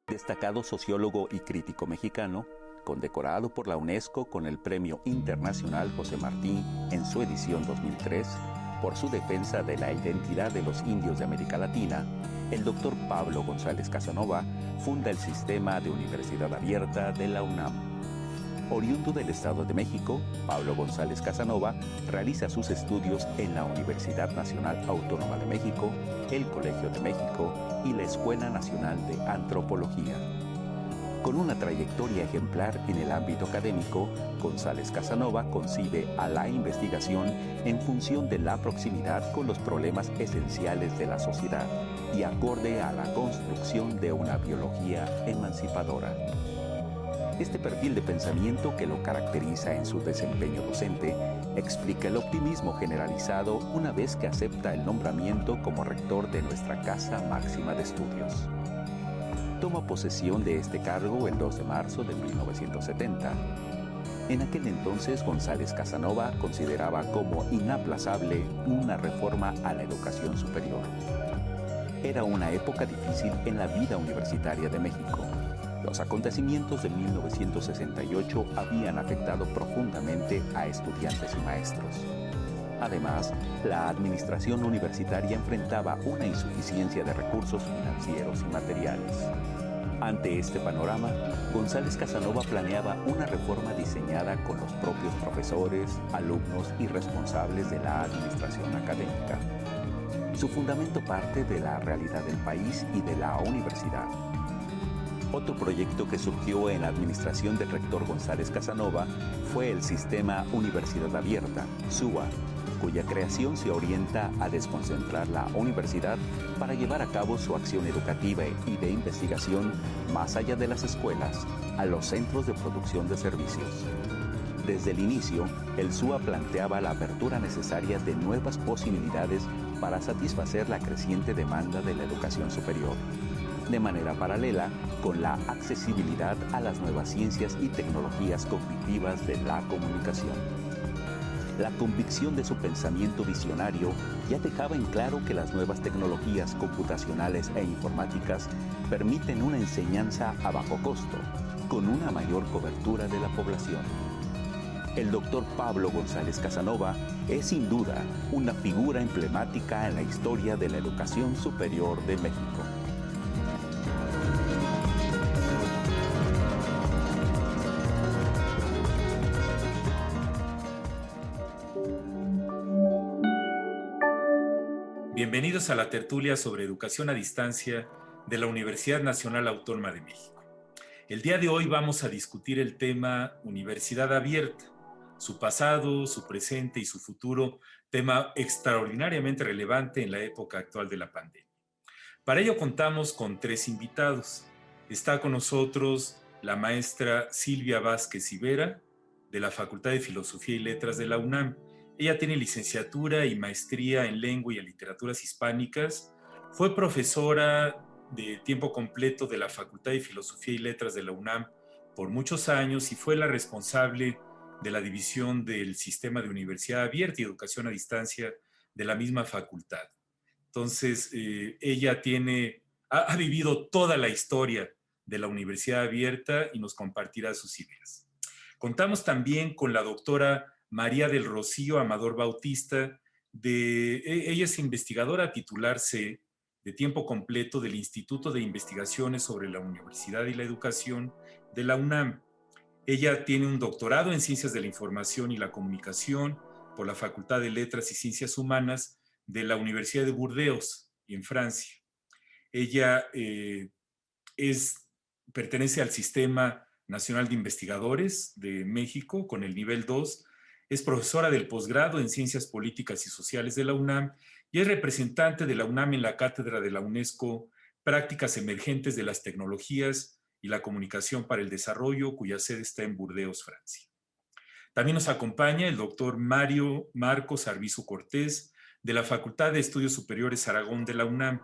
Destacado sociólogo y crítico mexicano, condecorado por la UNESCO con el Premio Internacional José Martí en su edición 2003, por su defensa de la identidad de los indios de América Latina, el doctor Pablo González Casanova funda el Sistema de Universidad Abierta de la UNAM. Oriundo del Estado de México, Pablo González Casanova realiza sus estudios en la Universidad Nacional Autónoma de México, el Colegio de México y la Escuela Nacional de Antropología. Con una trayectoria ejemplar en el ámbito académico, González Casanova concibe a la investigación en función de la proximidad con los problemas esenciales de la sociedad y acorde a la construcción de una biología emancipadora. Este perfil de pensamiento que lo caracteriza en su desempeño docente explica el optimismo generalizado una vez que acepta el nombramiento como rector de nuestra Casa Máxima de Estudios. Toma posesión de este cargo el 2 de marzo de 1970. En aquel entonces, González Casanova consideraba como inaplazable una reforma a la educación superior. Era una época difícil en la vida universitaria de México. Los acontecimientos de 1968 habían afectado profundamente a estudiantes y maestros. Además, la administración universitaria enfrentaba una insuficiencia de recursos financieros y materiales. Ante este panorama, González Casanova planeaba una reforma diseñada con los propios profesores, alumnos y responsables de la administración académica. Su fundamento parte de la realidad del país y de la universidad. Otro proyecto que surgió en la administración del rector González Casanova fue el Sistema Universidad Abierta, SUA, cuya creación se orienta a desconcentrar la universidad para llevar a cabo su acción educativa y de investigación más allá de las escuelas, a los centros de producción de servicios. Desde el inicio, el SUA planteaba la apertura necesaria de nuevas posibilidades para satisfacer la creciente demanda de la educación superior, de manera paralela con la accesibilidad a las nuevas ciencias y tecnologías cognitivas de la comunicación. La convicción de su pensamiento visionario ya dejaba en claro que las nuevas tecnologías computacionales e informáticas permiten una enseñanza a bajo costo, con una mayor cobertura de la población. El doctor Pablo González Casanova es sin duda una figura emblemática en la historia de la educación superior de México. Bienvenidos a la tertulia sobre educación a distancia de la Universidad Nacional Autónoma de México. El día de hoy vamos a discutir el tema Universidad Abierta, su pasado, su presente y su futuro, tema extraordinariamente relevante en la época actual de la pandemia. Para ello contamos con 3 invitados. Está con nosotros la maestra Silvia Vázquez Ibera, de la Facultad de Filosofía y Letras de la UNAM. Ella tiene licenciatura y maestría en Lengua y en Literaturas Hispánicas. Fue profesora de tiempo completo de la Facultad de Filosofía y Letras de la UNAM por muchos años y fue la responsable de la división del Sistema de Universidad Abierta y Educación a Distancia de la misma facultad. Entonces, ella ha vivido toda la historia de la Universidad Abierta y nos compartirá sus ideas. Contamos también con la doctora María del Rocío Amador Bautista. Ella es investigadora titular C de tiempo completo del Instituto de Investigaciones sobre la Universidad y la Educación de la UNAM. Ella tiene un doctorado en Ciencias de la Información y la Comunicación por la Facultad de Letras y Ciencias Humanas de la Universidad de Burdeos, en Francia. Ella pertenece al Sistema Nacional de Investigadores de México con el nivel 2. Es profesora del posgrado en Ciencias Políticas y Sociales de la UNAM y es representante de la UNAM en la cátedra de la UNESCO Prácticas Emergentes de las Tecnologías y la Comunicación para el Desarrollo, cuya sede está en Burdeos, Francia. También nos acompaña el doctor Mario Marcos Arbizu Cortés, de la Facultad de Estudios Superiores Aragón de la UNAM.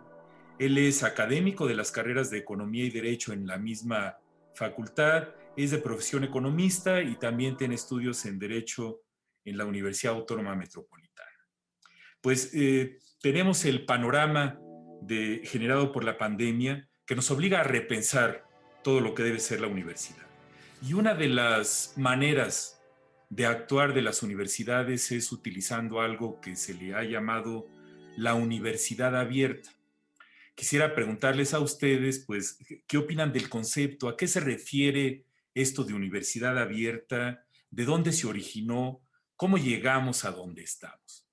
Él es académico de las carreras de Economía y Derecho en la misma facultad, es de profesión economista y también tiene estudios en Derecho en la Universidad Autónoma Metropolitana. Pues tenemos el panorama generado por la pandemia que nos obliga a repensar todo lo que debe ser la universidad. Y una de las maneras de actuar de las universidades es utilizando algo que se le ha llamado la universidad abierta. Quisiera preguntarles a ustedes, pues, ¿qué opinan del concepto? ¿A qué se refiere esto de universidad abierta? ¿De dónde se originó? ¿Cómo llegamos a donde estamos?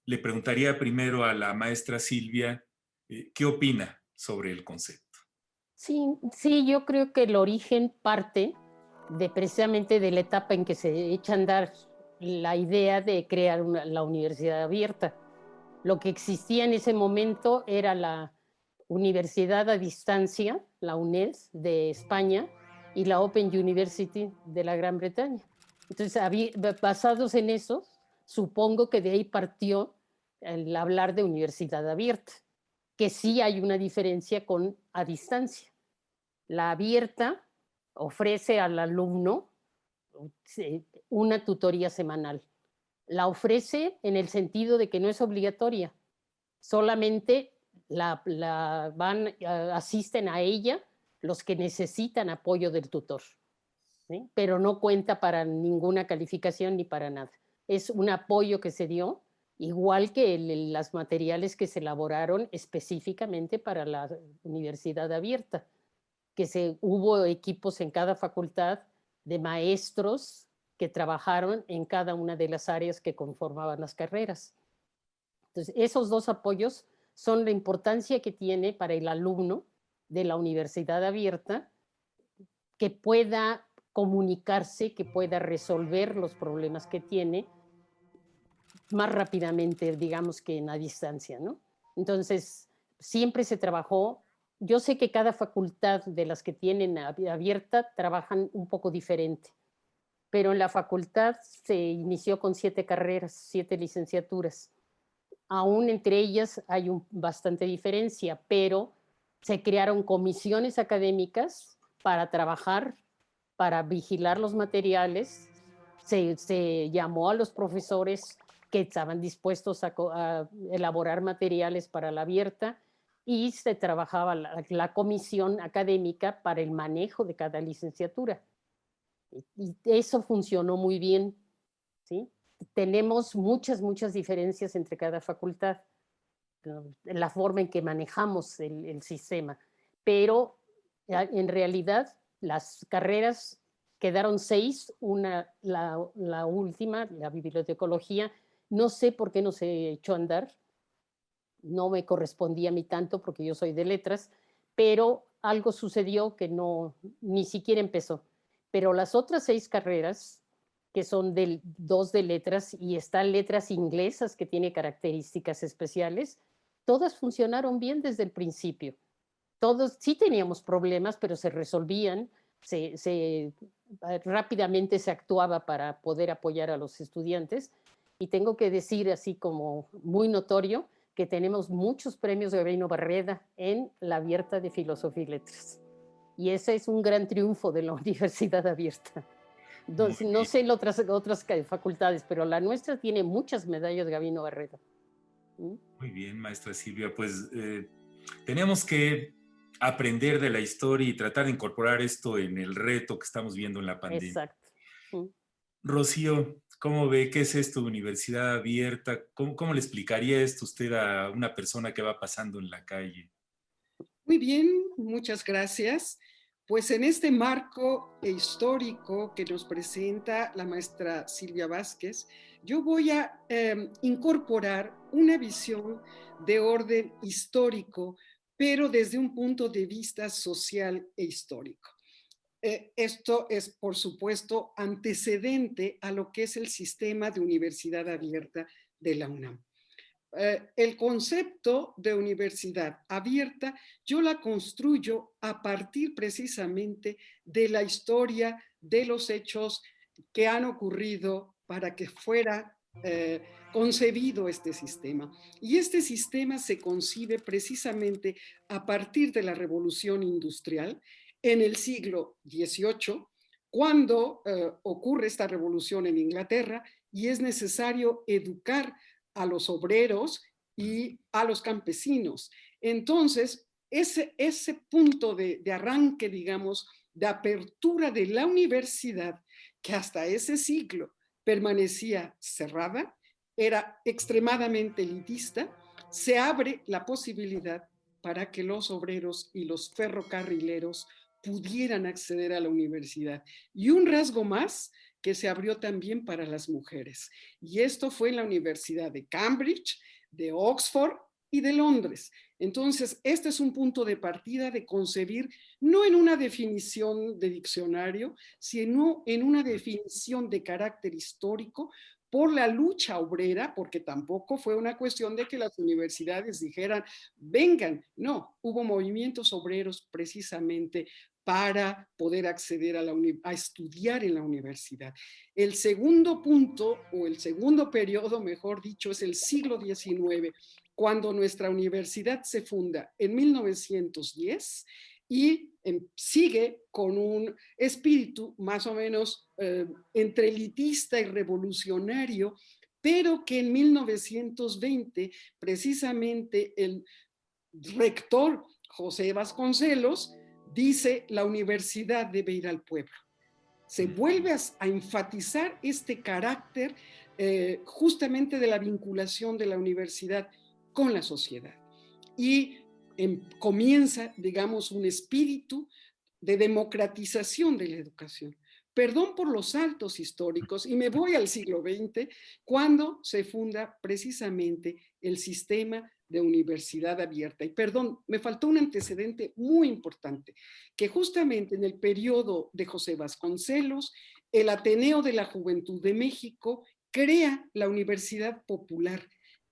Le preguntaría primero a la maestra Silvia, ¿qué opina sobre el concepto? Sí, sí, yo creo que el origen parte de precisamente de la etapa en que se echa a andar la idea de crear la universidad abierta. Lo que existía en ese momento era la Universidad a Distancia, la UNED de España, y la Open University de la Gran Bretaña. Entonces, basados en eso, supongo que de ahí partió el hablar de universidad abierta, que sí hay una diferencia con a distancia. La abierta ofrece al alumno una tutoría semanal. La ofrece en el sentido de que no es obligatoria, solamente asisten a ella los que necesitan apoyo del tutor, ¿sí? Pero no cuenta para ninguna calificación ni para nada. Es un apoyo que se dio, igual que las materiales que se elaboraron específicamente para la universidad abierta, que hubo equipos en cada facultad de maestros que trabajaron en cada una de las áreas que conformaban las carreras. Entonces, esos dos apoyos son la importancia que tiene para el alumno de la universidad abierta, que pueda comunicarse, que pueda resolver los problemas que tiene más rápidamente, digamos, que en la distancia, ¿no? Entonces, siempre se trabajó. Yo sé que cada facultad de las que tienen abierta trabajan un poco diferente, pero en la facultad se inició con 7 carreras, 7 licenciaturas. Aún entre ellas hay bastante diferencia, pero se crearon comisiones académicas para trabajar, para vigilar los materiales. Se llamó a los profesores que estaban dispuestos a elaborar materiales para la abierta y se trabajaba la comisión académica para el manejo de cada licenciatura. Y eso funcionó muy bien, ¿sí? Tenemos muchas diferencias entre cada facultad, la forma en que manejamos el sistema, pero en realidad las carreras quedaron 6, la última, la bibliotecología, no sé por qué no se echó a andar, no me correspondía a mí tanto porque yo soy de letras, pero algo sucedió que ni siquiera empezó. Pero las otras 6 carreras, que son 2 de letras y están letras inglesas que tiene características especiales, todas funcionaron bien desde el principio. Todos sí teníamos problemas, pero se resolvían, rápidamente se actuaba para poder apoyar a los estudiantes. Y tengo que decir, así como muy notorio, que tenemos muchos premios de Gabino Barreda en la abierta de Filosofía y Letras. Y ese es un gran triunfo de la universidad abierta. Entonces, no sé en otras facultades, pero la nuestra tiene muchas medallas Gabino Barreda. Muy bien, maestra Silvia, pues tenemos que aprender de la historia y tratar de incorporar esto en el reto que estamos viendo en la pandemia. Exacto. Rocío, ¿cómo ve qué es esto de universidad abierta? ¿Cómo le explicaría esto usted a una persona que va pasando en la calle? Muy bien, muchas gracias. Pues en este marco histórico que nos presenta la maestra Silvia Vázquez, yo voy a incorporar una visión de orden histórico, pero desde un punto de vista social e histórico. Esto es, por supuesto, antecedente a lo que es el sistema de universidad abierta de la UNAM. El concepto de universidad abierta yo la construyo a partir precisamente de la historia, de los hechos que han ocurrido para que fuera concebido este sistema. Y este sistema se concibe precisamente a partir de la Revolución Industrial en el siglo XVIII, cuando ocurre esta revolución en Inglaterra y es necesario educar a los obreros y a los campesinos. Entonces, ese punto de arranque, digamos, de apertura de la universidad, que hasta ese siglo permanecía cerrada, era extremadamente elitista, se abre la posibilidad para que los obreros y los ferrocarrileros pudieran acceder a la universidad. Y un rasgo más que se abrió también para las mujeres. Y esto fue en la Universidad de Cambridge, de Oxford y de Londres. Entonces, este es un punto de partida de concebir, no en una definición de diccionario, sino en una definición de carácter histórico por la lucha obrera, porque tampoco fue una cuestión de que las universidades dijeran, vengan, no, hubo movimientos obreros precisamente para poder acceder a estudiar en la universidad. El segundo punto, o el segundo periodo, mejor dicho, es el siglo XIX, cuando nuestra universidad se funda en 1910 y sigue con un espíritu más o menos entre elitista y revolucionario, pero que en 1920 precisamente el rector José Vasconcelos dice: la universidad debe ir al pueblo. Se vuelve a enfatizar este carácter justamente de la vinculación de la universidad con la sociedad. Y comienza, digamos, un espíritu de democratización de la educación. Perdón por los saltos históricos, y me voy al siglo XX, cuando se funda precisamente el sistema de universidad abierta. Y perdón, me faltó un antecedente muy importante, que justamente en el periodo de José Vasconcelos, el Ateneo de la Juventud de México crea la Universidad Popular,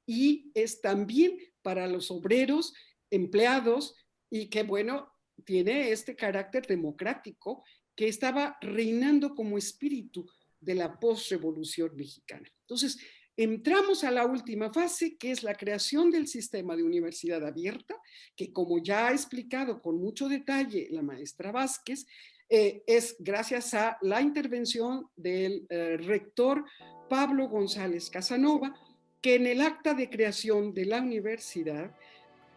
y es también para los obreros, empleados, y que, bueno, tiene este carácter democrático que estaba reinando como espíritu de la postrevolución mexicana. Entonces, entramos a la última fase, que es la creación del sistema de universidad abierta, que, como ya ha explicado con mucho detalle la maestra Vázquez, es gracias a la intervención del rector Pablo González Casanova, que en el acta de creación de la universidad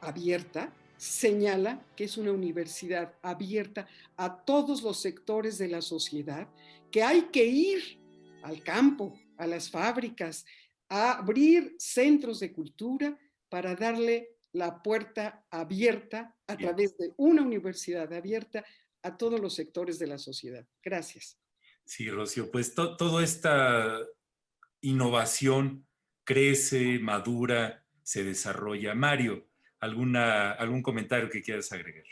abierta señala que es una universidad abierta a todos los sectores de la sociedad, que hay que ir al campo, a las fábricas, a abrir centros de cultura para darle la puerta abierta a través de una universidad abierta a todos los sectores de la sociedad. Gracias. Sí, Rocío, pues toda esta innovación crece, madura, se desarrolla. Mario, ¿algún comentario que quieras agregar?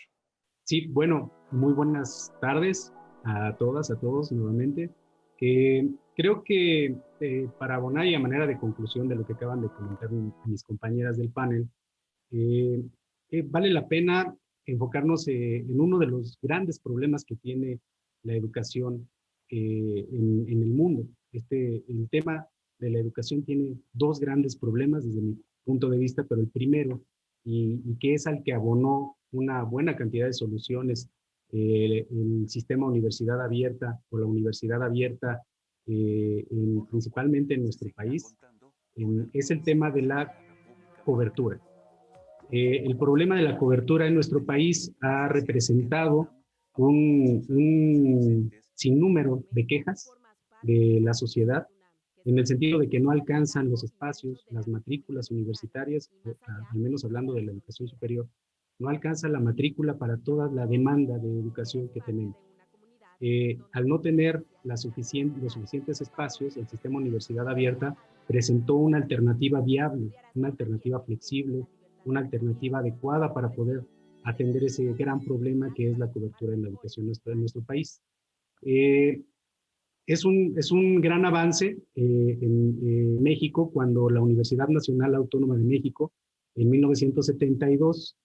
Sí, bueno, muy buenas tardes a todas, a todos nuevamente. Creo que para abonar y a manera de conclusión de lo que acaban de comentar mis compañeras del panel, vale la pena enfocarnos en uno de los grandes problemas que tiene la educación en el mundo. El tema de la educación tiene dos grandes problemas desde mi punto de vista, pero el primero, y que es al que abonó una buena cantidad de soluciones, el sistema universidad abierta o la universidad abierta, principalmente en nuestro país, es el tema de la cobertura. El problema de la cobertura en nuestro país ha representado un sinnúmero de quejas de la sociedad, en el sentido de que no alcanzan los espacios, las matrículas universitarias, al menos hablando de la educación superior, no alcanza la matrícula para toda la demanda de educación que tenemos. Al no tener los suficientes espacios, el sistema universidad abierta presentó una alternativa viable, una alternativa flexible, una alternativa adecuada para poder atender ese gran problema que es la cobertura en la educación en nuestro país. Es un gran avance en México cuando la Universidad Nacional Autónoma de México en 1972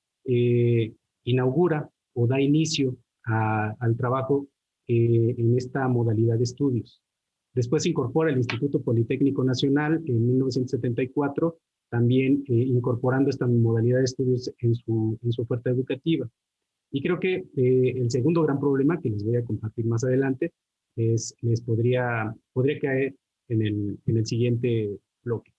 inaugura o da inicio al trabajo en esta modalidad de estudios. Después se incorpora el Instituto Politécnico Nacional en 1974, también incorporando esta modalidad de estudios en su oferta educativa. Y creo que el segundo gran problema que les voy a compartir más adelante podría caer en el siguiente bloque.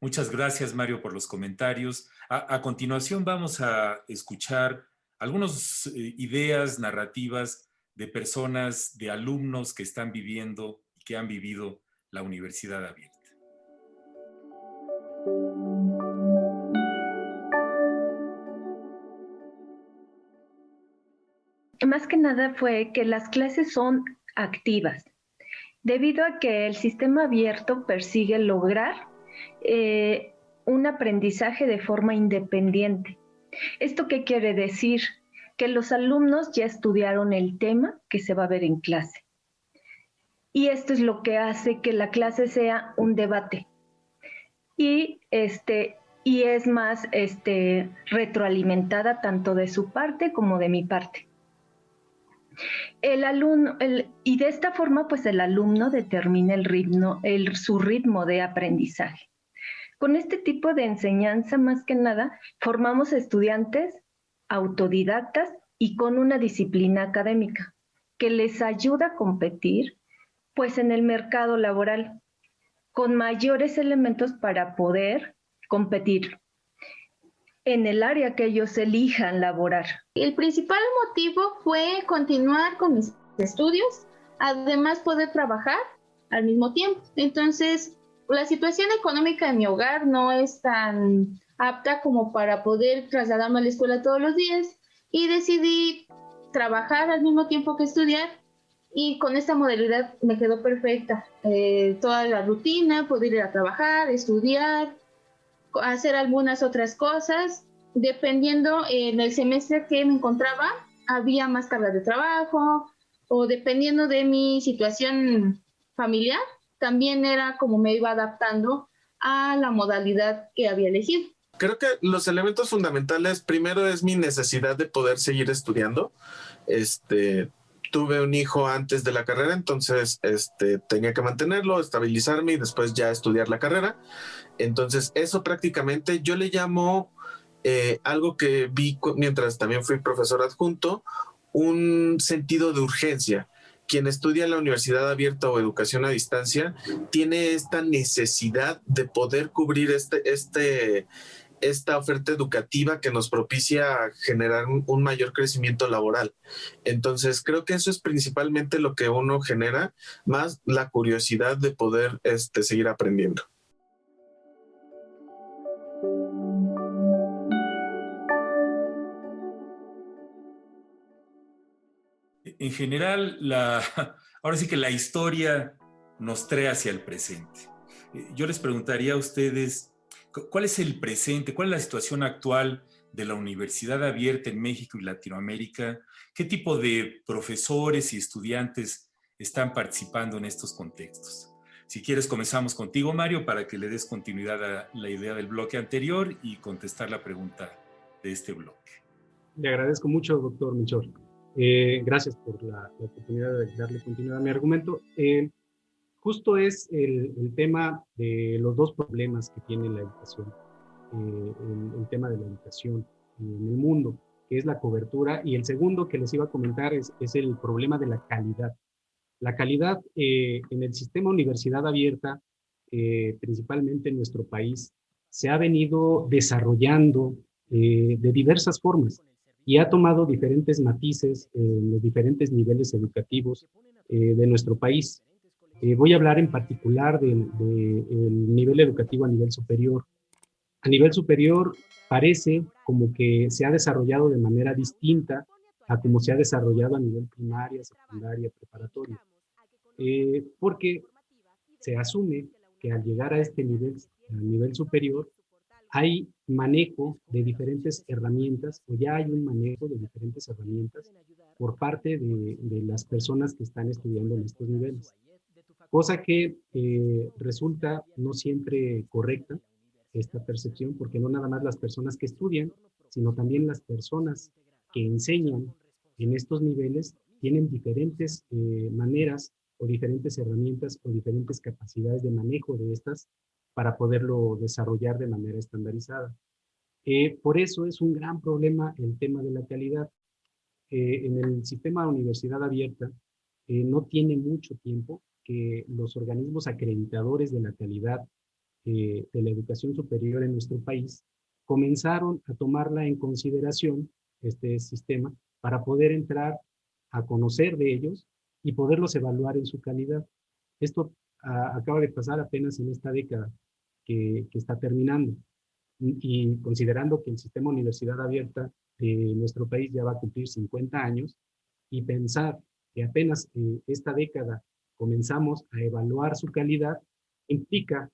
Muchas gracias, Mario, por los comentarios. A continuación vamos a escuchar algunas ideas narrativas de personas, de alumnos que están viviendo y que han vivido la universidad abierta. Más que nada fue que las clases son activas, debido a que el sistema abierto persigue lograr un aprendizaje de forma independiente. ¿Esto qué quiere decir? Que los alumnos ya estudiaron el tema que se va a ver en clase. Y esto es lo que hace que la clase sea un debate. Y es más retroalimentada tanto de su parte como de mi parte. Y de esta forma, pues el alumno determina su ritmo de aprendizaje. Con este tipo de enseñanza, más que nada, formamos estudiantes autodidactas y con una disciplina académica que les ayuda a competir, pues en el mercado laboral, con mayores elementos para poder competir en el área que ellos elijan laborar. El principal motivo fue continuar con mis estudios, además poder trabajar al mismo tiempo. Entonces, la situación económica de mi hogar no es tan apta como para poder trasladarme a la escuela todos los días y decidí trabajar al mismo tiempo que estudiar, y con esta modalidad me quedó perfecta. Toda la rutina, poder ir a trabajar, estudiar, hacer algunas otras cosas. Dependiendo en el semestre que me encontraba, había más cargas de trabajo, o dependiendo de mi situación familiar, también era como me iba adaptando a la modalidad que había elegido. Creo que los elementos fundamentales, primero es mi necesidad de poder seguir estudiando. Tuve un hijo antes de la carrera, entonces tenía que mantenerlo, estabilizarme y después ya estudiar la carrera. Entonces eso prácticamente yo le llamo algo que vi mientras también fui profesor adjunto, un sentido de urgencia. Quien estudia en la universidad abierta o educación a distancia tiene esta necesidad de poder cubrir esta oferta educativa que nos propicia generar un mayor crecimiento laboral. Entonces, creo que eso es principalmente lo que uno genera, más la curiosidad de poder seguir aprendiendo. En general, ahora sí que la historia nos trae hacia el presente. Yo les preguntaría a ustedes, ¿cuál es el presente? ¿Cuál es la situación actual de la universidad abierta en México y Latinoamérica? ¿Qué tipo de profesores y estudiantes están participando en estos contextos? Si quieres, comenzamos contigo, Mario, para que le des continuidad a la idea del bloque anterior y contestar la pregunta de este bloque. Le agradezco mucho, doctor Melchor. Gracias por la oportunidad de darle continuidad a mi argumento. Justo es el tema de los dos problemas que tiene la educación, el tema de la educación en el mundo, que es la cobertura, y el segundo que les iba a comentar es el problema de la calidad. La calidad en el sistema universidad abierta, principalmente en nuestro país, se ha venido desarrollando de diversas formas y ha tomado diferentes matices en los diferentes niveles educativos de nuestro país. Voy a hablar en particular del nivel educativo a nivel superior. A nivel superior parece como que se ha desarrollado de manera distinta a como se ha desarrollado a nivel primaria, secundaria, preparatoria. Porque se asume que al llegar a este nivel, a nivel superior, hay manejo de diferentes herramientas, o ya hay un manejo de diferentes herramientas por parte de las personas que están estudiando en estos niveles. Cosa que resulta no siempre correcta, esta percepción, porque no nada más las personas que estudian, sino también las personas que enseñan en estos niveles tienen diferentes maneras o diferentes herramientas o diferentes capacidades de manejo de estas para poderlo desarrollar de manera estandarizada. Por eso es un gran problema el tema de la calidad. En el sistema de universidad abierta no tiene mucho tiempo que los organismos acreditadores de la calidad de la educación superior en nuestro país comenzaron a tomarla en consideración, este sistema, para poder entrar a conocer de ellos y poderlos evaluar en su calidad. Esto acaba de pasar apenas en esta década que está terminando. Y considerando que el sistema de universidad abierta de nuestro país ya va a cumplir 50 años, y pensar que apenas esta década comenzamos a evaluar su calidad, implica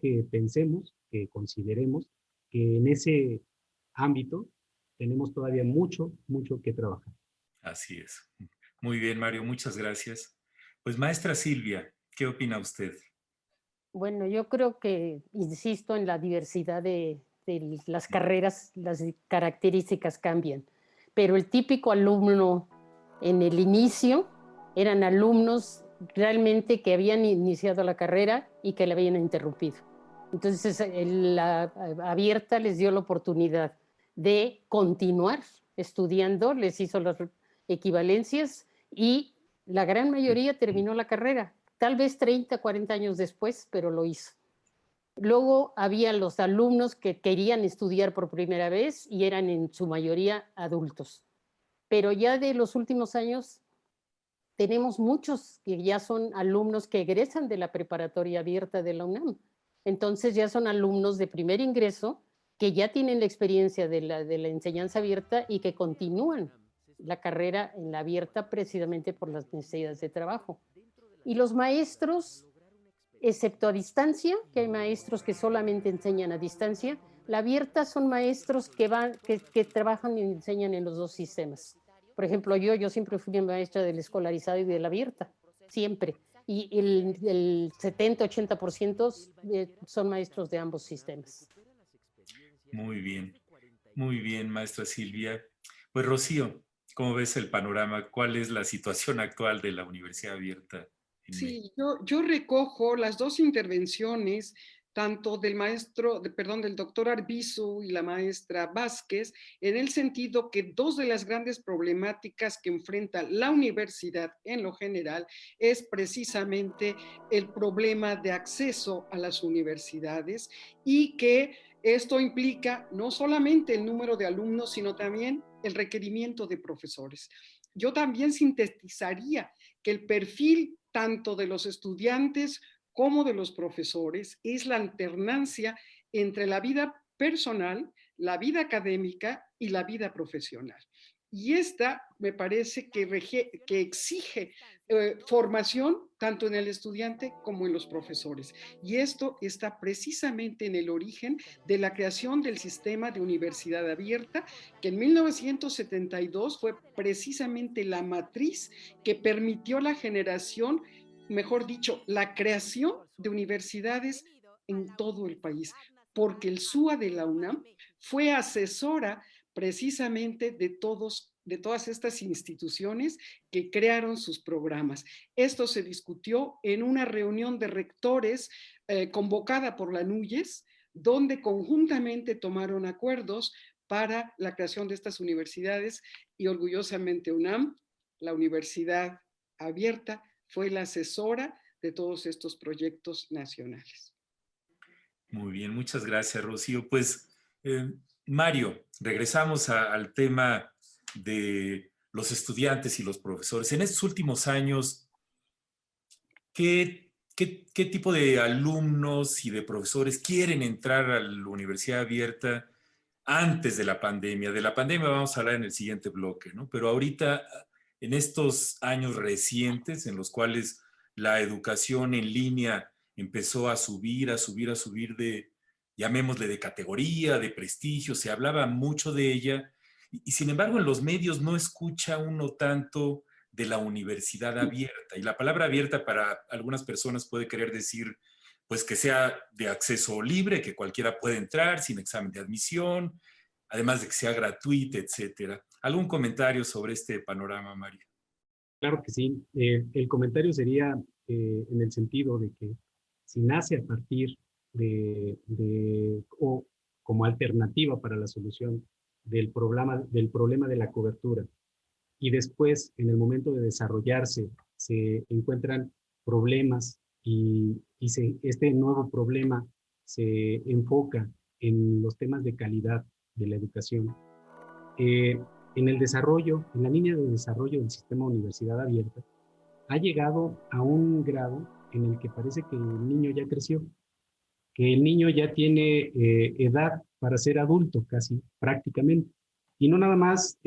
que pensemos, que consideremos que en ese ámbito tenemos todavía mucho que trabajar. Así es. Muy bien, Mario, muchas gracias. Pues maestra Silvia, ¿qué opina usted? Bueno, yo creo que, insisto, en la diversidad de las carreras, las características cambian, pero el típico alumno en el inicio eran alumnos realmente que habían iniciado la carrera y que la habían interrumpido. Entonces, la abierta les dio la oportunidad de continuar estudiando, les hizo las equivalencias y la gran mayoría terminó la carrera. Tal vez 30, 40 años después, pero lo hizo. Luego había los alumnos que querían estudiar por primera vez y eran en su mayoría adultos. Pero ya de los últimos años tenemos muchos que ya son alumnos que egresan de la preparatoria abierta de la UNAM. Entonces ya son alumnos de primer ingreso que ya tienen la experiencia de la enseñanza abierta y que continúan la carrera en la abierta precisamente por las necesidades de trabajo. Y los maestros, excepto a distancia, que hay maestros que solamente enseñan a distancia, la abierta son maestros que trabajan y enseñan en los dos sistemas. Por ejemplo, yo siempre fui maestra del escolarizado y de la abierta, siempre. Y el 70-80% son maestros de ambos sistemas. Muy bien, maestra Silvia. Pues Rocío, ¿cómo ves el panorama? ¿Cuál es la situación actual de la universidad abierta? Sí, yo recojo las dos intervenciones, tanto del del doctor Arbizu y la maestra Vázquez, en el sentido que dos de las grandes problemáticas que enfrenta la universidad en lo general es precisamente el problema de acceso a las universidades, y que esto implica no solamente el número de alumnos, sino también el requerimiento de profesores. Yo también sintetizaría que el perfil tanto de los estudiantes como de los profesores es la alternancia entre la vida personal, la vida académica y la vida profesional. Y esta me parece que exige formación tanto en el estudiante como en los profesores. Y esto está precisamente en el origen de la creación del sistema de universidad abierta, que en 1972 fue precisamente la matriz que permitió la generación, mejor dicho, la creación de universidades en todo el país, porque el SUA de la UNAM fue asesora precisamente de todas estas instituciones que crearon sus programas. Esto se discutió en una reunión de rectores convocada por la NUYES, donde conjuntamente tomaron acuerdos para la creación de estas universidades, y orgullosamente UNAM, la universidad abierta, fue la asesora de todos estos proyectos nacionales. Muy bien, muchas gracias, Rocío. Pues, Mario, regresamos al tema de los estudiantes y los profesores. En estos últimos años, ¿qué tipo de alumnos y de profesores quieren entrar a la universidad abierta antes de la pandemia? De la pandemia vamos a hablar en el siguiente bloque, ¿no? Pero ahorita, en estos años recientes en los cuales la educación en línea empezó a subir de, llamémosle, de categoría, de prestigio, se hablaba mucho de ella, y sin embargo en los medios no escucha uno tanto de la universidad abierta. Y la palabra abierta para algunas personas puede querer decir, pues, que sea de acceso libre, que cualquiera puede entrar sin examen de admisión, además de que sea gratuita, etcétera. ¿Algún comentario sobre este panorama, María? Claro que sí. El comentario sería en el sentido de que si nace a partir o como alternativa para la solución del problema de la cobertura, y después, en el momento de desarrollarse, se encuentran problemas y este nuevo problema se enfoca en los temas de calidad de la educación. En el desarrollo, en la línea de desarrollo del sistema universidad abierta, ha llegado a un grado en el que parece que el niño ya creció, que el niño ya tiene edad para ser adulto casi, prácticamente. Y no nada más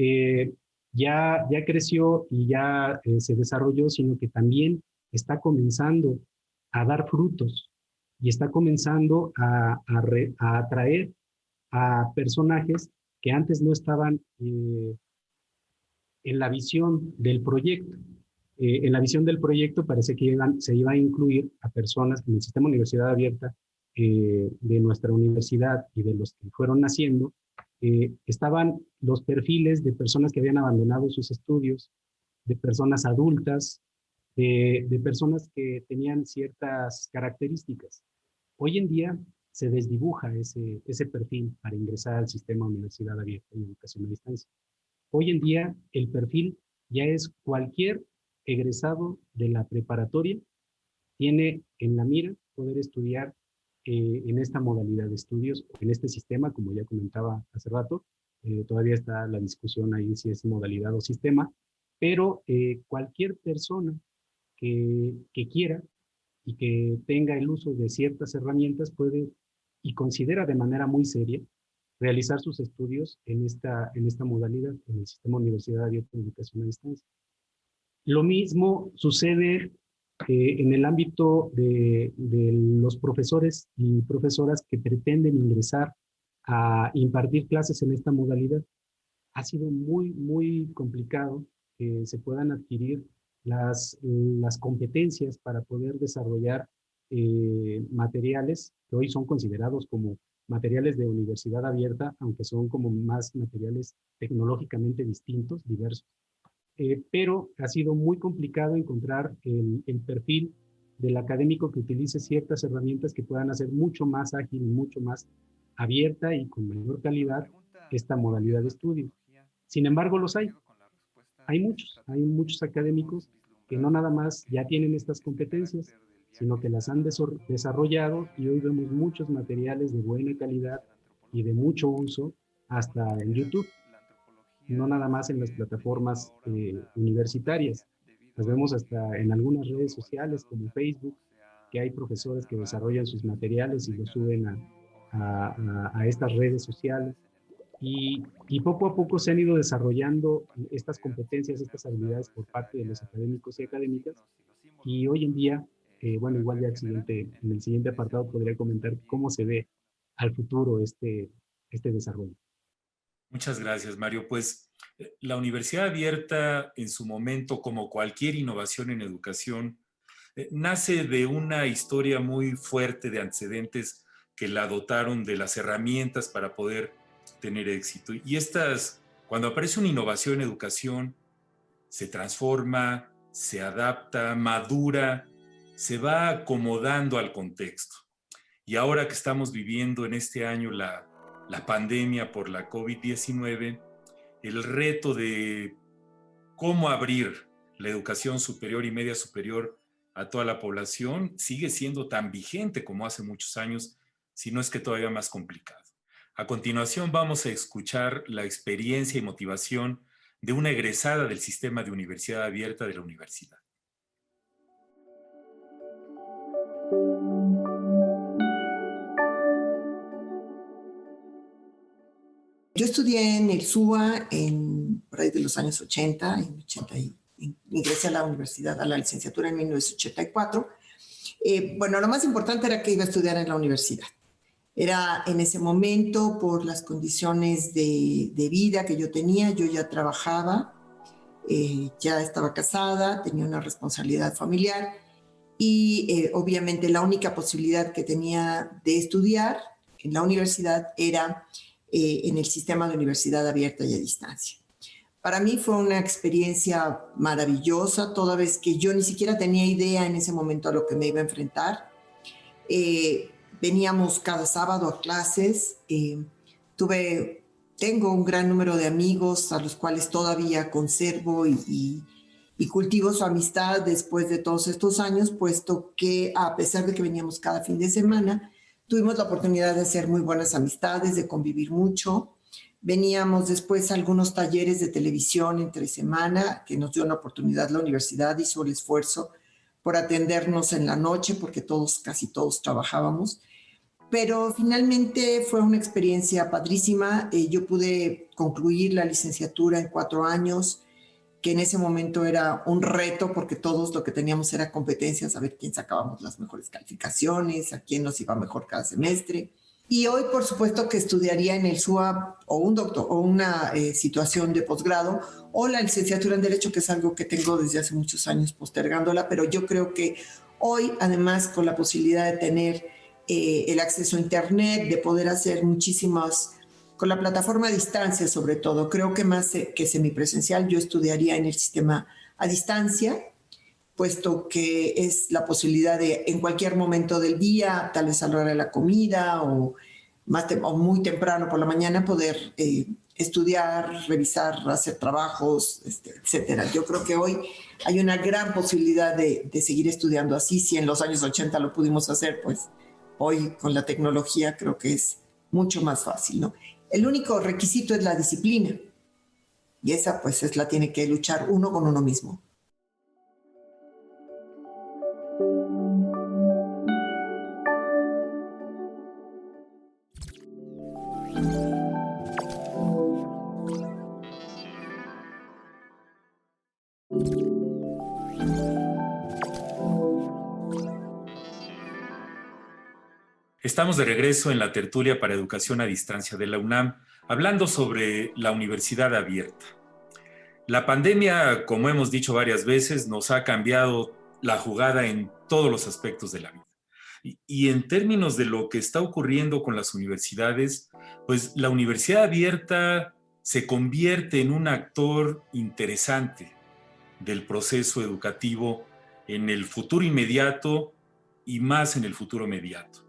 ya creció y ya se desarrolló, sino que también está comenzando a dar frutos y está comenzando a atraer a personajes que antes no estaban en la visión del proyecto. En la visión del proyecto parece que se iba a incluir a personas en el sistema universidad abierta de nuestra universidad y de los que fueron naciendo. Estaban los perfiles de personas que habían abandonado sus estudios, de personas adultas, de personas que tenían ciertas características. Hoy en día se desdibuja ese perfil para ingresar al sistema universidad abierta y educación a distancia. Hoy en día el perfil ya es cualquier egresado de la preparatoria tiene en la mira poder estudiar en esta modalidad de estudios, en este sistema, como ya comentaba hace rato. Todavía está la discusión ahí si es modalidad o sistema, pero cualquier persona que quiera y que tenga el uso de ciertas herramientas puede y considera de manera muy seria realizar sus estudios en esta modalidad, en el sistema universidad abierta de educación a distancia. Lo mismo sucede en el ámbito de los profesores y profesoras que pretenden ingresar a impartir clases en esta modalidad. Ha sido muy, muy complicado que se puedan adquirir las competencias para poder desarrollar materiales que hoy son considerados como materiales de universidad abierta, aunque son como más materiales tecnológicamente distintos, diversos. Pero ha sido muy complicado encontrar el perfil del académico que utilice ciertas herramientas que puedan hacer mucho más ágil, mucho más abierta y con mayor calidad esta modalidad de estudio. Sin embargo, los hay. Hay muchos académicos que no nada más ya tienen estas competencias, sino que las han desarrollado, y hoy vemos muchos materiales de buena calidad y de mucho uso hasta en YouTube, no nada más en las plataformas universitarias. Las vemos hasta en algunas redes sociales como Facebook, que hay profesores que desarrollan sus materiales y los suben a estas redes sociales. Y poco a poco se han ido desarrollando estas competencias, estas habilidades por parte de los académicos y académicas. Y hoy en día, bueno, igual ya en el siguiente apartado podría comentar cómo se ve al futuro este desarrollo. Muchas gracias, Mario. Pues la universidad abierta en su momento, como cualquier innovación en educación, nace de una historia muy fuerte de antecedentes que la dotaron de las herramientas para poder tener éxito. Y cuando aparece una innovación en educación, se transforma, se adapta, madura, se va acomodando al contexto. Y ahora que estamos viviendo en este año la pandemia por la COVID-19, el reto de cómo abrir la educación superior y media superior a toda la población sigue siendo tan vigente como hace muchos años, si no es que todavía más complicado. A continuación vamos a escuchar la experiencia y motivación de una egresada del sistema de universidad abierta de la universidad. Yo estudié en el SUA por ahí de los años 80, ingresé a la universidad, a la licenciatura en 1984. Bueno, lo más importante era que iba a estudiar en la universidad. Era en ese momento, por las condiciones de vida que yo tenía, yo ya trabajaba, ya estaba casada, tenía una responsabilidad familiar y obviamente la única posibilidad que tenía de estudiar en la universidad era en el sistema de universidad abierta y a distancia. Para mí fue una experiencia maravillosa, toda vez que yo ni siquiera tenía idea en ese momento a lo que me iba a enfrentar. Veníamos cada sábado a clases. Tengo un gran número de amigos a los cuales todavía conservo y cultivo su amistad después de todos estos años, puesto que a pesar de que veníamos cada fin de semana, tuvimos la oportunidad de hacer muy buenas amistades, de convivir mucho. Veníamos después a algunos talleres de televisión entre semana, que nos dio una oportunidad. La universidad hizo el esfuerzo por atendernos en la noche, porque casi todos trabajábamos. Pero finalmente fue una experiencia padrísima. Yo pude concluir la licenciatura en 4 años, que en ese momento era un reto, porque todos lo que teníamos era competencia, saber quién sacábamos las mejores calificaciones, a quién nos iba mejor cada semestre. Y hoy, por supuesto, que estudiaría en el SUA o un doctor o una situación de posgrado o la licenciatura en Derecho, que es algo que tengo desde hace muchos años postergándola, pero yo creo que hoy, además, con la posibilidad de tener el acceso a Internet, de poder hacer muchísimas, con la plataforma a distancia sobre todo, creo que más que semipresencial, yo estudiaría en el sistema a distancia, puesto que es la posibilidad de en cualquier momento del día, tal vez a la hora de la comida o muy temprano por la mañana, poder estudiar, revisar, hacer trabajos, etcétera. Yo creo que hoy hay una gran posibilidad de seguir estudiando así. Si en los años 80 lo pudimos hacer, pues hoy con la tecnología creo que es mucho más fácil, ¿no? El único requisito es la disciplina, y esa pues la tiene que luchar uno con uno mismo. Estamos de regreso en la tertulia para educación a distancia de la UNAM, hablando sobre la universidad abierta. La pandemia, como hemos dicho varias veces, nos ha cambiado la jugada en todos los aspectos de la vida. Y en términos de lo que está ocurriendo con las universidades, pues la universidad abierta se convierte en un actor interesante del proceso educativo en el futuro inmediato y más en el futuro mediato.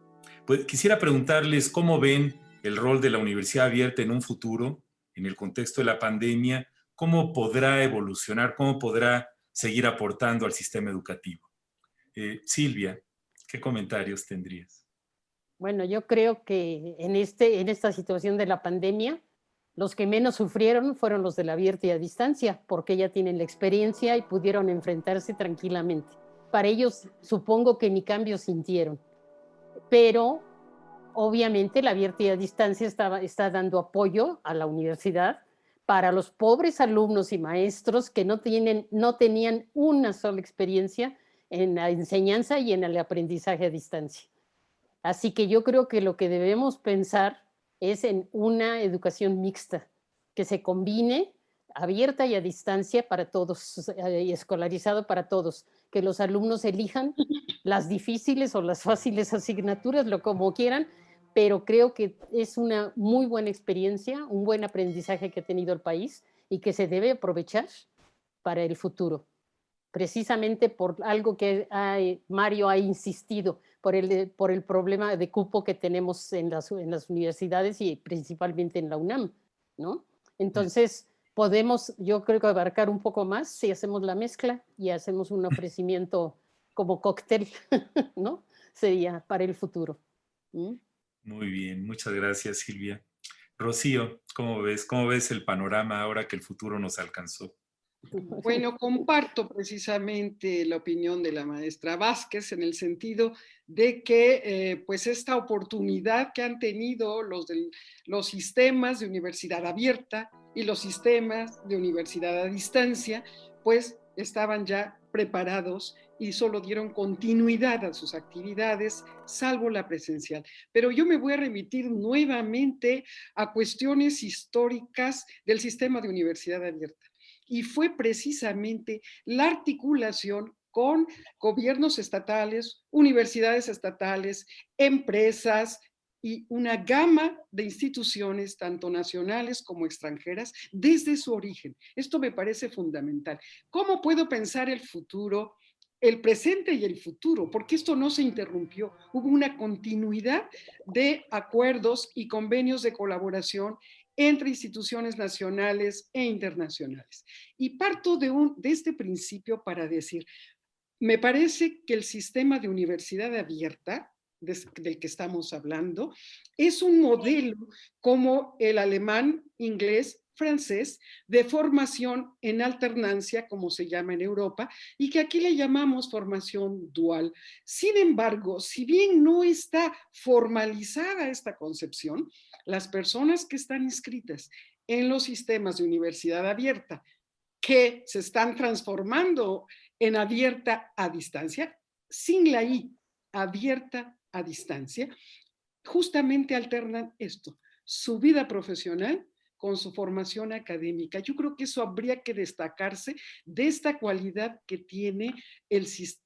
Pues quisiera preguntarles cómo ven el rol de la universidad abierta en un futuro, en el contexto de la pandemia, cómo podrá evolucionar, cómo podrá seguir aportando al sistema educativo. Silvia, ¿qué comentarios tendrías? Bueno, yo creo que en esta situación de la pandemia, los que menos sufrieron fueron los de la abierta y a distancia, porque ya tienen la experiencia y pudieron enfrentarse tranquilamente. Para ellos, supongo que ni cambios sintieron. Pero obviamente la abierta y a distancia está dando apoyo a la universidad para los pobres alumnos y maestros que no tenían una sola experiencia en la enseñanza y en el aprendizaje a distancia. Así que yo creo que lo que debemos pensar es en una educación mixta, que se combine abierta y a distancia para todos y escolarizado para todos, que los alumnos elijan las difíciles o las fáciles asignaturas, lo como quieran, pero creo que es una muy buena experiencia, un buen aprendizaje que ha tenido el país y que se debe aprovechar para el futuro, precisamente por algo que Mario ha insistido, por el problema de cupo que tenemos en las universidades y principalmente en la UNAM, ¿no? Entonces, podemos, yo creo que abarcar un poco más si hacemos la mezcla y hacemos un ofrecimiento como cóctel, ¿no? Sería para el futuro. Muy bien, muchas gracias, Silvia. Rocío, ¿cómo ves? ¿Cómo ves el panorama ahora que el futuro nos alcanzó? Bueno, comparto precisamente la opinión de la maestra Vázquez en el sentido de que pues esta oportunidad que han tenido los sistemas de universidad abierta y los sistemas de universidad a distancia, pues estaban ya preparados y solo dieron continuidad a sus actividades, salvo la presencial. Pero yo me voy a remitir nuevamente a cuestiones históricas del sistema de universidad abierta. Y fue precisamente la articulación con gobiernos estatales, universidades estatales, empresas y una gama de instituciones, tanto nacionales como extranjeras, desde su origen. Esto me parece fundamental. ¿Cómo puedo pensar el futuro, el presente y el futuro? Porque esto no se interrumpió. Hubo una continuidad de acuerdos y convenios de colaboración entre instituciones nacionales e internacionales. Y parto de este principio para decir, me parece que el sistema de universidad abierta, del que estamos hablando, es un modelo como el alemán, inglés, francés, de formación en alternancia, como se llama en Europa, y que aquí le llamamos formación dual. Sin embargo, si bien no está formalizada esta concepción, las personas que están inscritas en los sistemas de universidad abierta, que se están transformando en abierta a distancia, sin la I, abierta a distancia, justamente alternan esto, su vida profesional con su formación académica. Yo creo que eso habría que destacarse de esta cualidad que tiene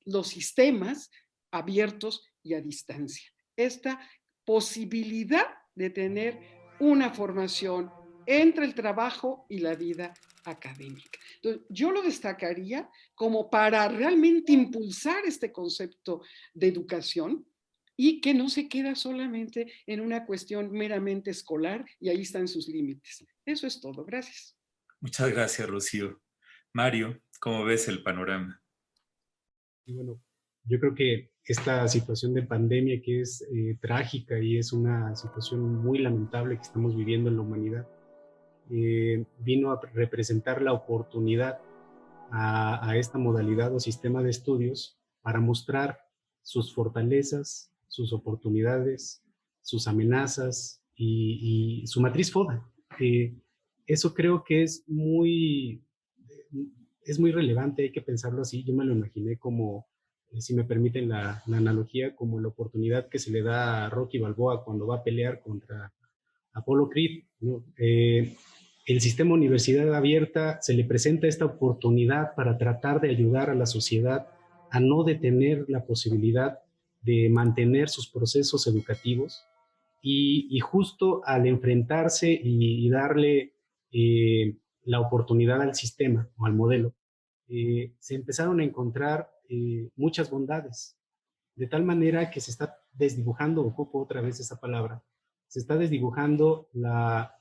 los sistemas abiertos y a distancia. Esta posibilidad de tener una formación entre el trabajo y la vida académica. Entonces, yo lo destacaría como para realmente impulsar este concepto de educación y que no se queda solamente en una cuestión meramente escolar y ahí están sus límites. Eso es todo. Gracias. Muchas gracias, Rocío. Mario, ¿cómo ves el panorama? Y bueno, yo creo que esta situación de pandemia que es trágica y es una situación muy lamentable que estamos viviendo en la humanidad, vino a representar la oportunidad a esta modalidad o sistema de estudios para mostrar sus fortalezas, sus oportunidades, sus amenazas y su matriz FODA. Eso creo que es muy relevante, hay que pensarlo así. Yo me lo imaginé como, si me permiten la analogía, como la oportunidad que se le da a Rocky Balboa cuando va a pelear contra Apollo Creed, ¿no? El sistema universidad abierta se le presenta esta oportunidad para tratar de ayudar a la sociedad a no detener la posibilidad de mantener sus procesos educativos y justo al enfrentarse y darle la oportunidad al sistema o al modelo, se empezaron a encontrar muchas bondades, de tal manera que se está desdibujando, ocupo otra vez esa palabra, se está desdibujando la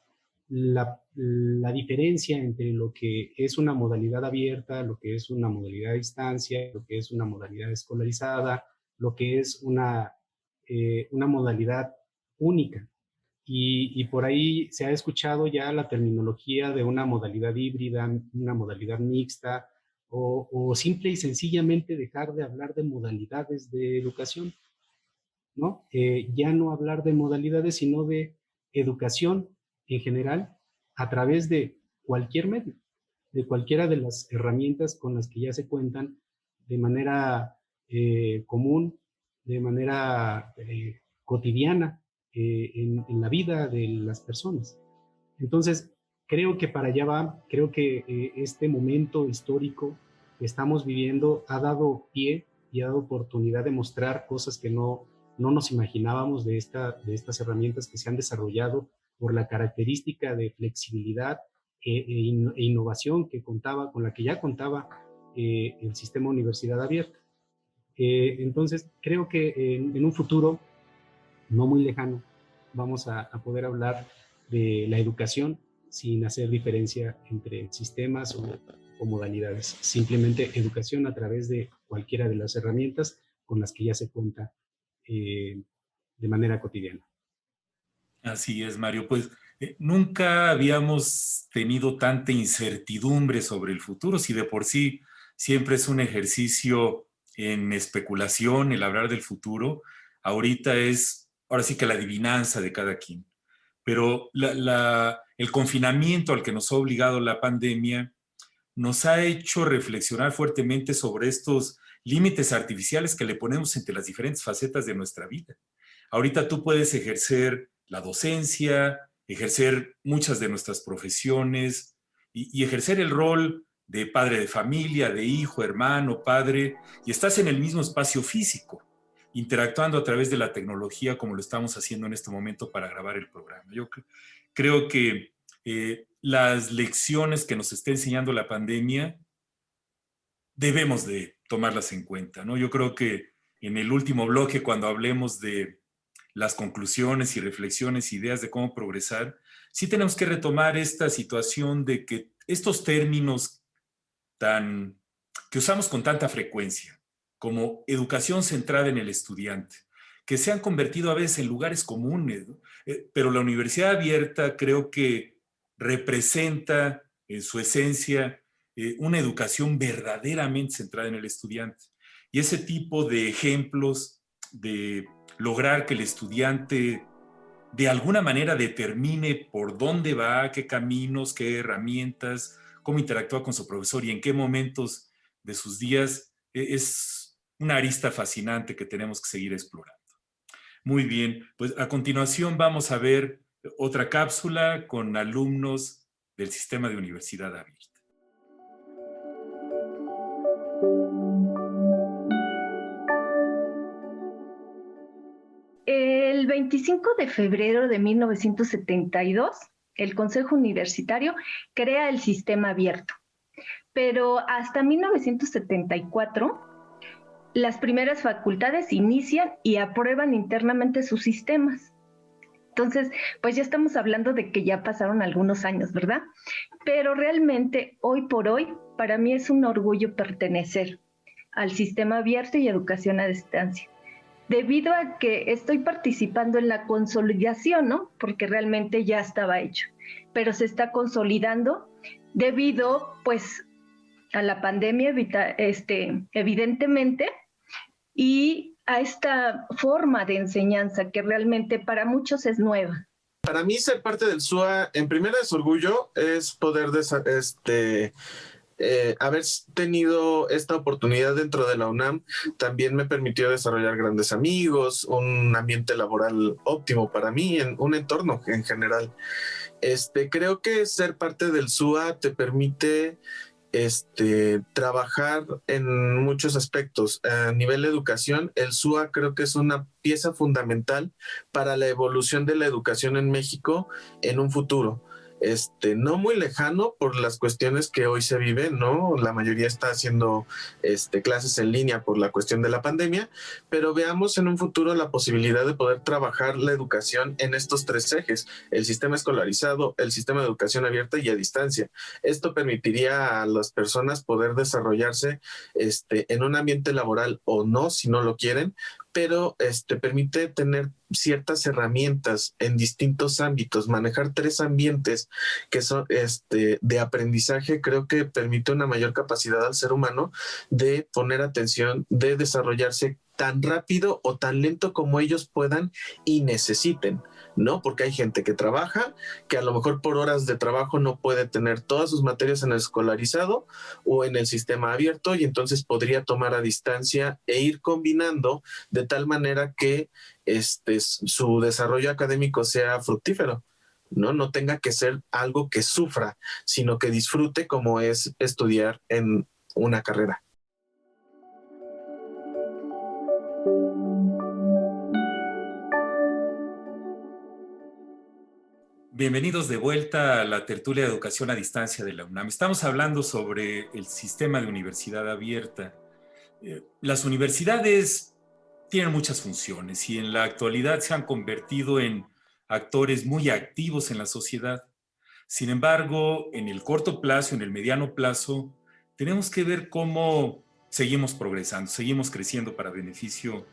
diferencia entre lo que es una modalidad abierta, lo que es una modalidad a distancia, lo que es una modalidad escolarizada, lo que es una modalidad única. Y por ahí se ha escuchado ya la terminología de una modalidad híbrida, una modalidad mixta, o simple y sencillamente dejar de hablar de modalidades de educación, ¿no? Ya no hablar de modalidades, sino de educación en general a través de cualquier medio, de cualquiera de las herramientas con las que ya se cuentan de manera común, de manera cotidiana en la vida de las personas. Entonces, creo que para allá va, creo que este momento histórico que estamos viviendo ha dado pie y ha dado oportunidad de mostrar cosas que no nos imaginábamos de estas herramientas que se han desarrollado por la característica de flexibilidad e innovación con la que ya contaba el sistema universidad abierta. Entonces, creo que en un futuro no muy lejano vamos a poder hablar de la educación sin hacer diferencia entre sistemas o modalidades. Simplemente educación a través de cualquiera de las herramientas con las que ya se cuenta de manera cotidiana. Así es, Mario. Pues nunca habíamos tenido tanta incertidumbre sobre el futuro, si de por sí siempre es un ejercicio en especulación el hablar del futuro. Ahorita ahora sí que la adivinanza de cada quien. Pero el confinamiento al que nos ha obligado la pandemia nos ha hecho reflexionar fuertemente sobre estos límites artificiales que le ponemos entre las diferentes facetas de nuestra vida. Ahorita tú puedes ejercer la docencia, ejercer muchas de nuestras profesiones y ejercer el rol de padre de familia, de hijo, hermano, padre, y estás en el mismo espacio físico. interactuando a través de la tecnología como lo estamos haciendo en este momento para grabar el programa. Yo creo que las lecciones que nos está enseñando la pandemia debemos de tomarlas en cuenta, ¿no? Yo creo que en el último bloque, cuando hablemos de las conclusiones y reflexiones, ideas de cómo progresar, sí tenemos que retomar esta situación de que estos términos que usamos con tanta frecuencia, como educación centrada en el estudiante, que se han convertido a veces en lugares comunes, ¿no? Pero la universidad abierta creo que representa en su esencia una educación verdaderamente centrada en el estudiante. Y ese tipo de ejemplos de lograr que el estudiante de alguna manera determine por dónde va, qué caminos, qué herramientas, cómo interactúa con su profesor y en qué momentos de sus días, es una arista fascinante que tenemos que seguir explorando. Muy bien, pues a continuación vamos a ver otra cápsula con alumnos del sistema de universidad abierta. El 25 de febrero de 1972, el Consejo Universitario crea el sistema abierto, pero hasta 1974, las primeras facultades inician y aprueban internamente sus sistemas. Entonces, pues ya estamos hablando de que ya pasaron algunos años, ¿verdad? Pero realmente, hoy por hoy, para mí es un orgullo pertenecer al sistema abierto y educación a distancia, debido a que estoy participando en la consolidación, ¿no? Porque realmente ya estaba hecho, pero se está consolidando debido, pues, a la pandemia, evidentemente, y a esta forma de enseñanza que realmente para muchos es nueva. Para mí ser parte del SUA, en primera es orgullo, es poder haber tenido esta oportunidad dentro de la UNAM también me permitió desarrollar grandes amigos, un ambiente laboral óptimo para mí, un entorno en general. Creo que ser parte del SUA te permite trabajar en muchos aspectos. A nivel de educación, el SUA creo que es una pieza fundamental para la evolución de la educación en México en un futuro. No muy lejano por las cuestiones que hoy se viven, ¿no? La mayoría está haciendo clases en línea por la cuestión de la pandemia, pero veamos en un futuro la posibilidad de poder trabajar la educación en estos tres ejes: el sistema escolarizado, el sistema de educación abierta y a distancia. Esto permitiría a las personas poder desarrollarse en un ambiente laboral o no, si no lo quieren, pero permite tener ciertas herramientas en distintos ámbitos. Manejar tres ambientes que son de aprendizaje, creo que permite una mayor capacidad al ser humano de poner atención, de desarrollarse tan rápido o tan lento como ellos puedan y necesiten, ¿no? Porque hay gente que trabaja, que a lo mejor por horas de trabajo no puede tener todas sus materias en el escolarizado o en el sistema abierto, y entonces podría tomar a distancia e ir combinando de tal manera que su desarrollo académico sea fructífero, ¿no? No tenga que ser algo que sufra, sino que disfrute, como es estudiar en una carrera. Bienvenidos de vuelta a la tertulia de educación a distancia de la UNAM. Estamos hablando sobre el sistema de universidad abierta. Las universidades tienen muchas funciones y en la actualidad se han convertido en actores muy activos en la sociedad. Sin embargo, en el corto plazo, en el mediano plazo, tenemos que ver cómo seguimos progresando, seguimos creciendo para beneficio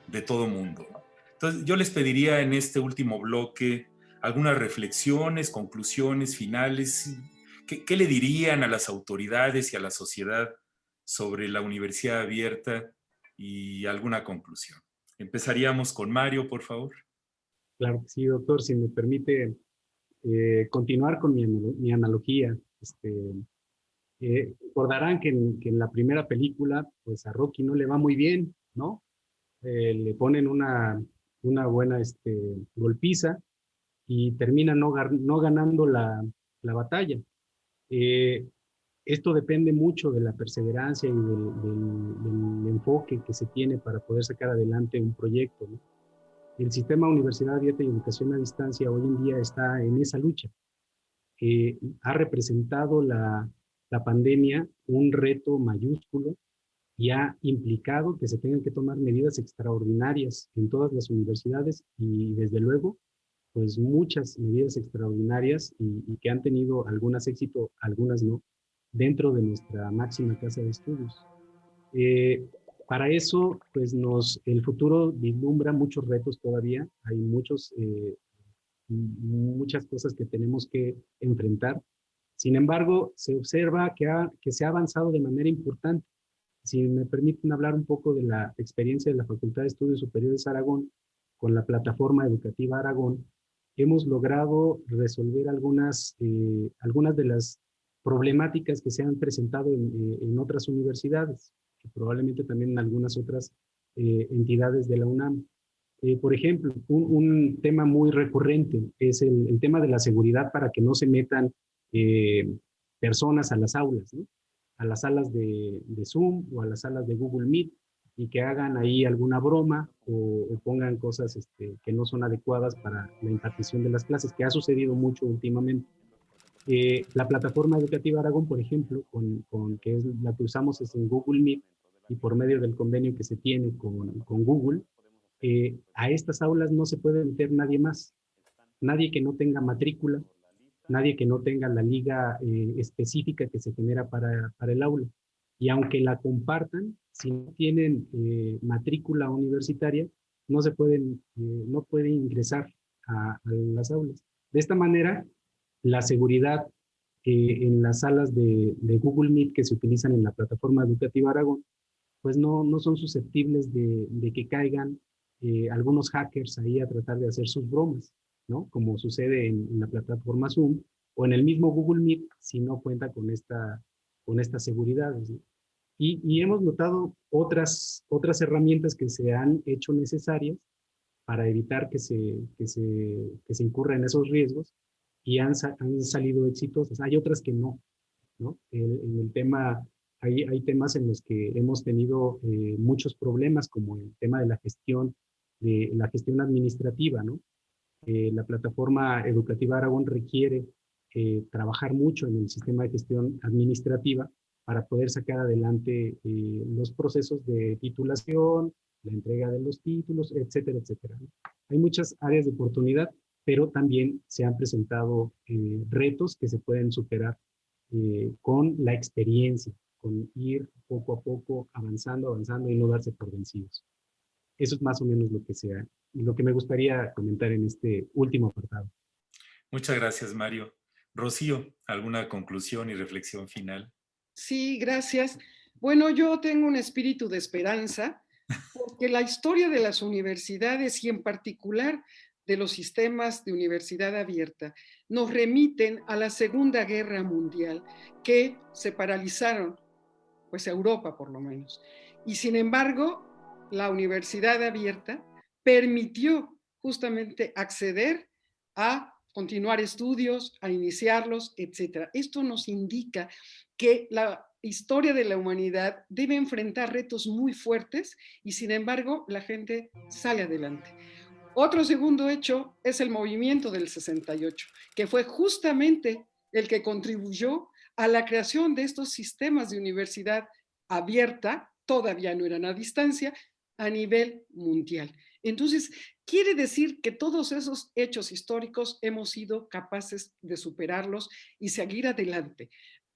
de todo mundo. Entonces, yo les pediría en este último bloque algunas reflexiones, conclusiones finales. ¿Qué le dirían a las autoridades y a la sociedad sobre la universidad abierta y alguna conclusión? Empezaríamos con Mario, por favor. Claro que sí, doctor. Si me permite continuar con mi analogía. Recordarán que en la primera película, pues a Rocky no le va muy bien, ¿no? Le ponen una buena golpiza y termina no ganando la batalla. Esto depende mucho de la perseverancia y del enfoque que se tiene para poder sacar adelante un proyecto, ¿no? El sistema Universidad Abierta y Educación a Distancia hoy en día está en esa lucha. Ha representado la pandemia un reto mayúsculo y ha implicado que se tengan que tomar medidas extraordinarias en todas las universidades y desde luego, pues muchas medidas extraordinarias y que han tenido algunas éxito, algunas no, dentro de nuestra máxima casa de estudios. Para eso, pues el futuro vislumbra muchos retos todavía, hay muchas cosas que tenemos que enfrentar. Sin embargo, se observa que se ha avanzado de manera importante. Si me permiten hablar un poco de la experiencia de la Facultad de Estudios Superiores Aragón, con la plataforma educativa Aragón, hemos logrado resolver algunas de las problemáticas que se han presentado en otras universidades, que probablemente también en algunas otras entidades de la UNAM. Por ejemplo, un tema muy recurrente es el tema de la seguridad para que no se metan personas a las aulas, ¿no? A las salas de Zoom o a las salas de Google Meet y que hagan ahí alguna broma o pongan cosas que no son adecuadas para la impartición de las clases, que ha sucedido mucho últimamente. La plataforma educativa Aragón, por ejemplo, que es la que usamos es en Google Meet y por medio del convenio que se tiene con Google, a estas aulas no se puede meter nadie más, nadie que no tenga matrícula, nadie que no tenga la liga específica que se genera para el aula. Y aunque la compartan, si no tienen matrícula universitaria, no pueden ingresar a las aulas. De esta manera, la seguridad en las salas de Google Meet que se utilizan en la plataforma educativa Aragón, pues no son susceptibles de que caigan algunos hackers ahí a tratar de hacer sus bromas, ¿no? Como sucede en la plataforma Zoom o en el mismo Google Meet si no cuenta con estas seguridades, ¿no? Y hemos notado otras herramientas que se han hecho necesarias para evitar que se incurra en esos riesgos y han salido exitosas. Hay otras que no, ¿no? En el tema, hay temas en los que hemos tenido muchos problemas, como el tema de la gestión administrativa, ¿no? La plataforma educativa Aragón requiere trabajar mucho en el sistema de gestión administrativa para poder sacar adelante los procesos de titulación, la entrega de los títulos, etcétera, etcétera, ¿no? Hay muchas áreas de oportunidad, pero también se han presentado retos que se pueden superar con la experiencia, con ir poco a poco avanzando y no darse por vencidos. Eso es más o menos lo que me gustaría comentar en este último apartado. Muchas gracias, Mario. Rocío, ¿alguna conclusión y reflexión final? Sí, gracias. Bueno, yo tengo un espíritu de esperanza porque la historia de las universidades y en particular de los sistemas de universidad abierta nos remiten a la Segunda Guerra Mundial, que se paralizaron, pues Europa por lo menos. Y sin embargo, la universidad abierta permitió justamente acceder a continuar estudios, a iniciarlos, etc. Esto nos indica que la historia de la humanidad debe enfrentar retos muy fuertes y sin embargo la gente sale adelante. Otro segundo hecho es el movimiento del 68, que fue justamente el que contribuyó a la creación de estos sistemas de universidad abierta, todavía no eran a distancia, a nivel mundial. Entonces, quiere decir que todos esos hechos históricos hemos sido capaces de superarlos y seguir adelante.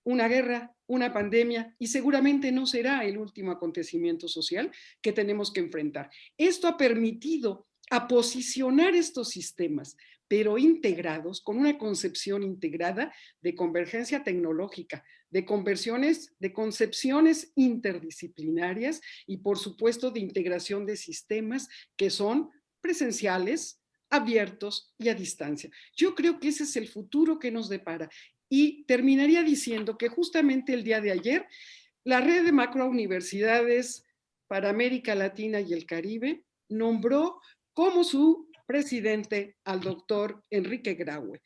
Una guerra, una pandemia, y seguramente no será el último acontecimiento social que tenemos que enfrentar. Esto ha permitido a posicionar estos sistemas, pero integrados, con una concepción integrada de convergencia tecnológica, de concepciones interdisciplinarias y, por supuesto, de integración de sistemas que son presenciales, abiertos y a distancia. Yo creo que ese es el futuro que nos depara. Y terminaría diciendo que justamente el día de ayer, la red de macrouniversidades para América Latina y el Caribe nombró como su presidente al doctor Enrique Graue.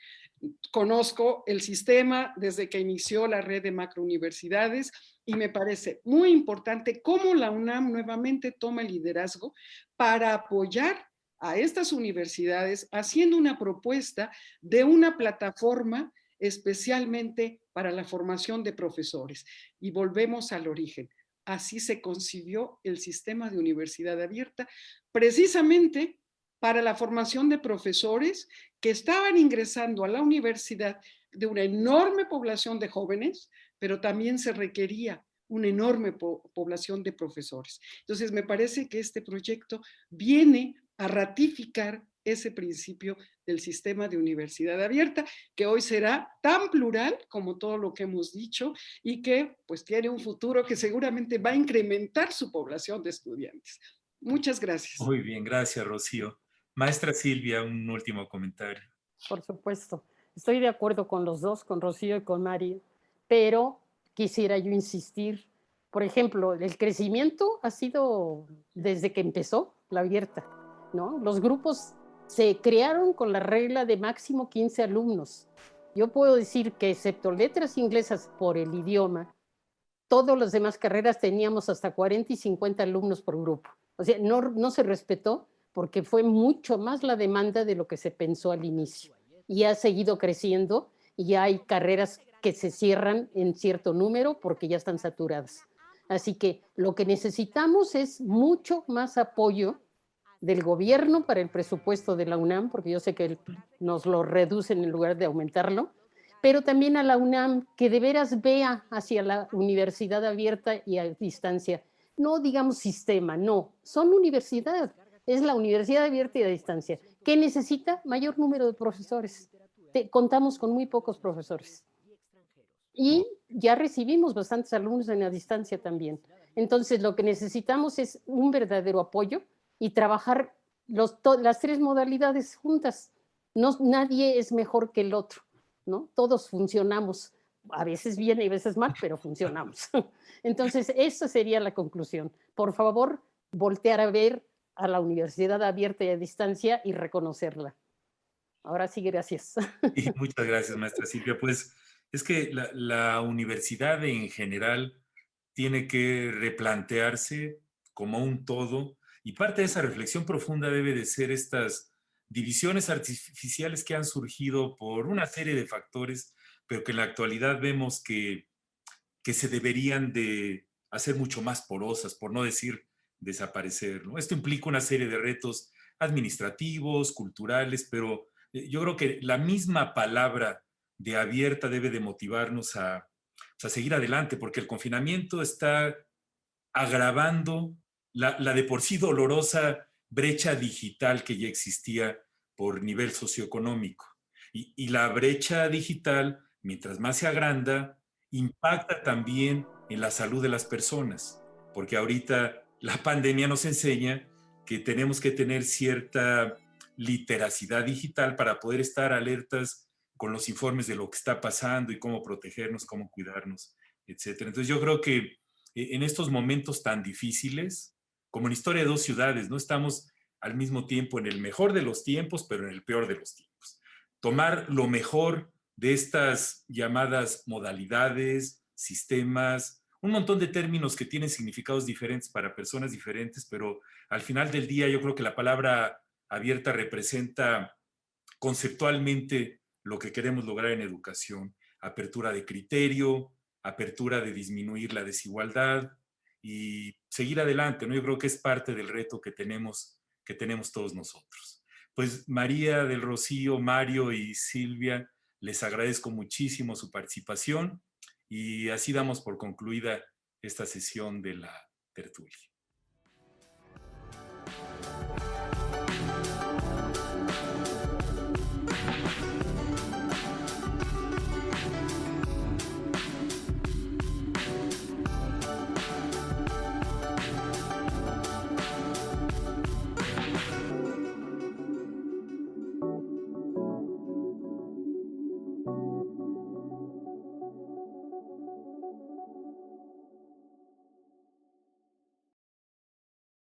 Conozco el sistema desde que inició la red de macrouniversidades y me parece muy importante cómo la UNAM nuevamente toma el liderazgo para apoyar a estas universidades haciendo una propuesta de una plataforma especialmente para la formación de profesores. Y volvemos al origen. Así se concibió el sistema de universidad abierta, precisamente para la formación de profesores que estaban ingresando a la universidad de una enorme población de jóvenes, pero también se requería una enorme población de profesores. Entonces, me parece que este proyecto viene a ratificar ese principio del sistema de universidad abierta, que hoy será tan plural como todo lo que hemos dicho y que pues tiene un futuro que seguramente va a incrementar su población de estudiantes. Muchas gracias. Muy bien, gracias, Rocío. Maestra Silvia, un último comentario. Por supuesto. Estoy de acuerdo con los dos, con Rocío y con Mario, pero quisiera yo insistir. Por ejemplo, el crecimiento ha sido desde que empezó la abierta, ¿no? Los grupos se crearon con la regla de máximo 15 alumnos. Yo puedo decir que excepto letras inglesas por el idioma, todas las demás carreras teníamos hasta 40 y 50 alumnos por grupo. O sea, no se respetó porque fue mucho más la demanda de lo que se pensó al inicio. Y ha seguido creciendo y ya hay carreras que se cierran en cierto número porque ya están saturadas. Así que lo que necesitamos es mucho más apoyo del gobierno para el presupuesto de la UNAM, porque yo sé que nos lo reducen en lugar de aumentarlo, pero también a la UNAM que de veras vea hacia la universidad abierta y a distancia. No digamos sistema, no, son universidad, es la universidad abierta y a distancia. ¿Qué necesita? Mayor número de profesores. Contamos con muy pocos profesores. Y ya recibimos bastantes alumnos en la distancia también. Entonces, lo que necesitamos es un verdadero apoyo y trabajar las tres modalidades juntas. Nadie es mejor que el otro, ¿no? Todos funcionamos, a veces bien y a veces mal, pero funcionamos. Entonces, esa sería la conclusión. Por favor, voltear a ver a la universidad abierta y a distancia y reconocerla. Ahora sí, gracias. Y muchas gracias, maestra Silvia. Pues es que la universidad en general tiene que replantearse como un todo, y parte de esa reflexión profunda debe de ser estas divisiones artificiales que han surgido por una serie de factores, pero que en la actualidad vemos que se deberían de hacer mucho más porosas, por no decir desaparecer, ¿no? Esto implica una serie de retos administrativos, culturales, pero yo creo que la misma palabra de abierta debe de motivarnos a seguir adelante, porque el confinamiento está agravando la de por sí dolorosa brecha digital que ya existía por nivel socioeconómico. Y la brecha digital, mientras más se agranda, impacta también en la salud de las personas, porque ahorita la pandemia nos enseña que tenemos que tener cierta literacidad digital para poder estar alertas con los informes de lo que está pasando y cómo protegernos, cómo cuidarnos, etc. Entonces yo creo que en estos momentos tan difíciles, como en Historia de dos ciudades, no estamos al mismo tiempo en el mejor de los tiempos, pero en el peor de los tiempos. Tomar lo mejor de estas llamadas modalidades, sistemas, un montón de términos que tienen significados diferentes para personas diferentes, pero al final del día yo creo que la palabra abierta representa conceptualmente lo que queremos lograr en educación: apertura de criterio, apertura de disminuir la desigualdad y seguir adelante, ¿no? Yo creo que es parte del reto que tenemos todos nosotros. Pues María del Rocío, Mario y Silvia, les agradezco muchísimo su participación y así damos por concluida esta sesión de la tertulia.